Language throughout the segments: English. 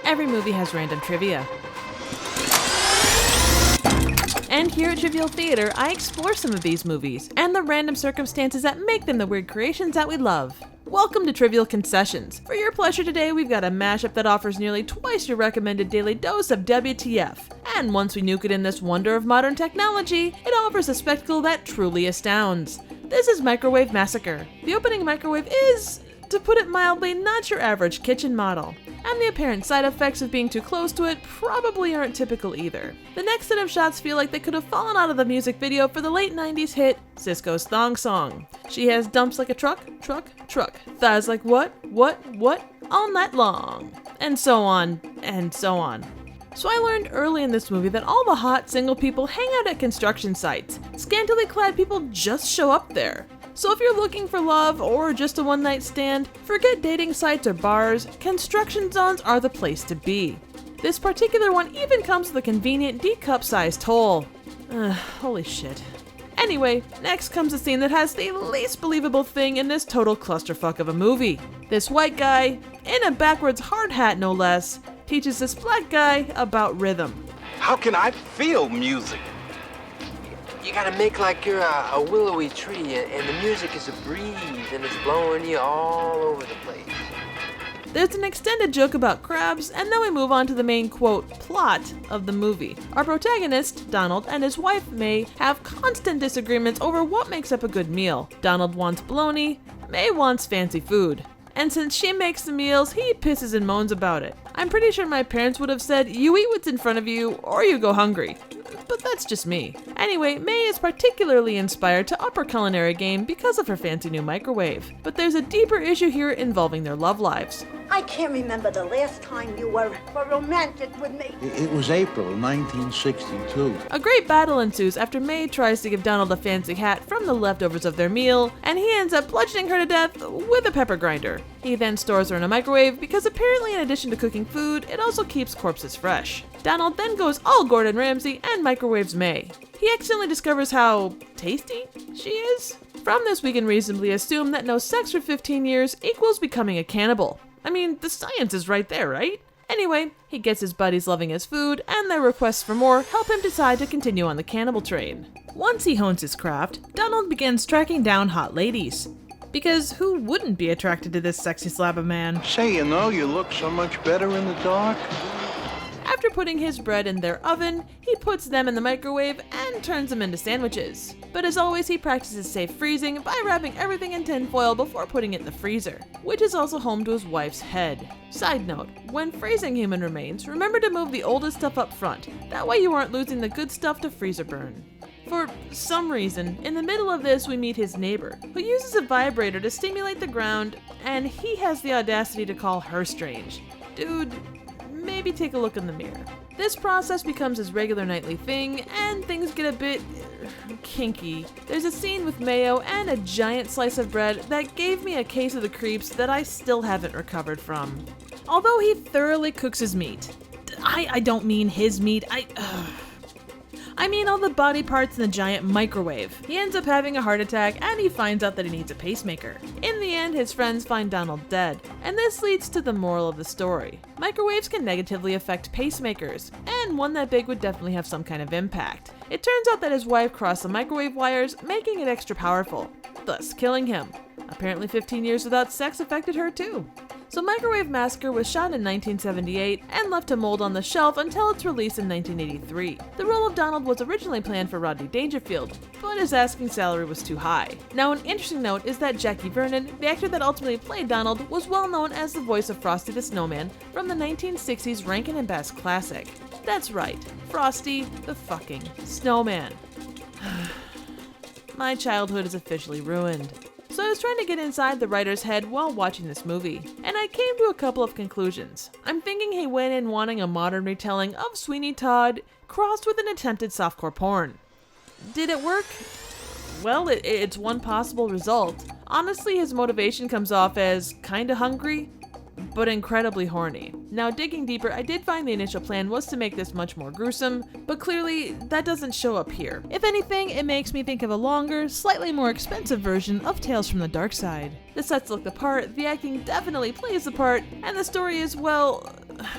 every movie has random trivia. And here at Trivial Theater, I explore some of these movies, and the random circumstances that make them the weird creations that we love. Welcome to Trivial Concessions. For your pleasure today, we've got a mashup that offers nearly twice your recommended daily dose of WTF. And once we nuke it in this wonder of modern technology, it offers a spectacle that truly astounds. This is Microwave Massacre. The opening microwave is, to put it mildly, not your average kitchen model. And the apparent side effects of being too close to it probably aren't typical either. The next set of shots feel like they could have fallen out of the music video for the late 90s hit Cisco's Thong Song. She has dumps like a truck, thighs like what, all night long, and so on, and so on. So I learned early in this movie that all the hot single people hang out at construction sites. Scantily clad people just show up there. So if you're looking for love or just a one-night stand, forget dating sites or bars, construction zones are the place to be. This particular one even comes with a convenient D-cup sized hole. Holy shit. Anyway, next comes a scene that has the least believable thing in this total clusterfuck of a movie. This white guy, in a backwards hard hat no less, teaches this black guy about rhythm. How can I feel music? You gotta make like you're a willowy tree and the music is a breeze and it's blowing you all over the place. There's an extended joke about crabs, and then we move on to the main, quote, plot of the movie. Our protagonist, Donald, and his wife, May, have constant disagreements over what makes up a good meal. Donald wants bologna, May wants fancy food. And since she makes the meals, he pisses and moans about it. I'm pretty sure my parents would have said, you eat what's in front of you, or you go hungry. But that's just me. Anyway, May is particularly inspired to up her culinary game because of her fancy new microwave. But there's a deeper issue here involving their love lives. I can't remember the last time you were romantic with me. It was April 1962. A great battle ensues after May tries to give Donald a fancy hat from the leftovers of their meal, and he ends up bludgeoning her to death with a pepper grinder. He then stores her in a microwave because apparently in addition to cooking food, it also keeps corpses fresh. Donald then goes all Gordon Ramsay and microwaves May. He accidentally discovers how tasty she is. From this we can reasonably assume that no sex for 15 years equals becoming a cannibal. I mean, the science is right there, right? Anyway, he gets his buddies loving his food, and their requests for more help him decide to continue on the cannibal train. Once he hones his craft, Donald begins tracking down hot ladies. Because who wouldn't be attracted to this sexy slab of man? Say, you know, you look so much better in the dark. After putting his bread in their oven, he puts them in the microwave and turns them into sandwiches. But as always, he practices safe freezing by wrapping everything in tin foil before putting it in the freezer, which is also home to his wife's head. Side note, when freezing human remains, remember to move the oldest stuff up front. That way you aren't losing the good stuff to freezer burn. For some reason, in the middle of this we meet his neighbor, who uses a vibrator to stimulate the ground, and he has the audacity to call her strange. Dude, maybe take a look in the mirror. This process becomes his regular nightly thing, and things get a bit kinky. There's a scene with mayo and a giant slice of bread that gave me a case of the creeps that I still haven't recovered from. Although he thoroughly cooks his meat. I don't mean his meat, I mean all the body parts in the giant microwave. He ends up having a heart attack and he finds out that he needs a pacemaker. In the end, his friends find Donald dead, and this leads to the moral of the story. Microwaves can negatively affect pacemakers, and one that big would definitely have some kind of impact. It turns out that his wife crossed the microwave wires, making it extra powerful, thus killing him. Apparently 15 years without sex affected her too. So Microwave Massacre was shot in 1978 and left to mold on the shelf until its release in 1983. The role of Donald was originally planned for Rodney Dangerfield, but his asking salary was too high. Now an interesting note is that Jackie Vernon, the actor that ultimately played Donald, was well known as the voice of Frosty the Snowman from the 1960s Rankin and Bass classic. That's right, Frosty the fucking Snowman. My childhood is officially ruined. So I was trying to get inside the writer's head while watching this movie, and I came to a couple of conclusions. I'm thinking he went in wanting a modern retelling of Sweeney Todd crossed with an attempted softcore porn. Did it work? Well, it's one possible result. Honestly, his motivation comes off as kinda hungry, but incredibly horny. Now digging deeper, I did find the initial plan was to make this much more gruesome, but clearly that doesn't show up here. If anything, it makes me think of a longer, slightly more expensive version of Tales from the Dark Side. The sets look the part, the acting definitely plays the part, and the story is, well,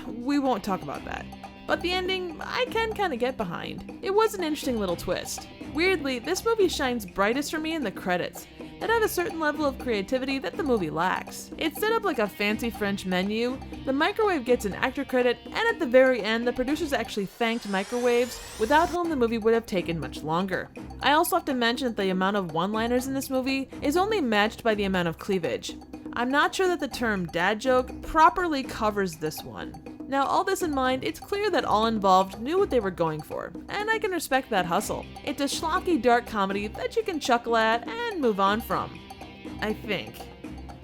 we won't talk about that. But the ending, I can kinda get behind. It was an interesting little twist. Weirdly, this movie shines brightest for me in the credits, that have a certain level of creativity that the movie lacks. It's set up like a fancy French menu, the microwave gets an actor credit, and at the very end, the producers actually thanked microwaves, without whom the movie would have taken much longer. I also have to mention that the amount of one-liners in this movie is only matched by the amount of cleavage. I'm not sure that the term dad joke properly covers this one. Now, all this in mind, it's clear that all involved knew what they were going for, and I can respect that hustle. It's a schlocky dark comedy that you can chuckle at and move on from. I think.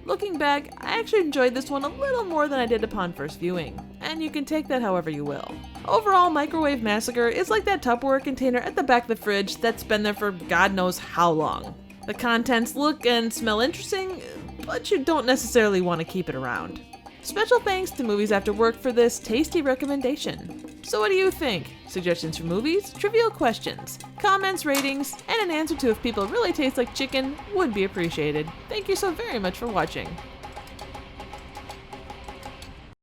Looking back, I actually enjoyed this one a little more than I did upon first viewing, and you can take that however you will. Overall, Microwave Massacre is like that Tupperware container at the back of the fridge that's been there for God knows how long. The contents look and smell interesting, but you don't necessarily want to keep it around. Special thanks to Movies After Work for this tasty recommendation. So what do you think? Suggestions for movies, trivial questions, comments, ratings, and an answer to if people really taste like chicken would be appreciated. Thank you so very much for watching.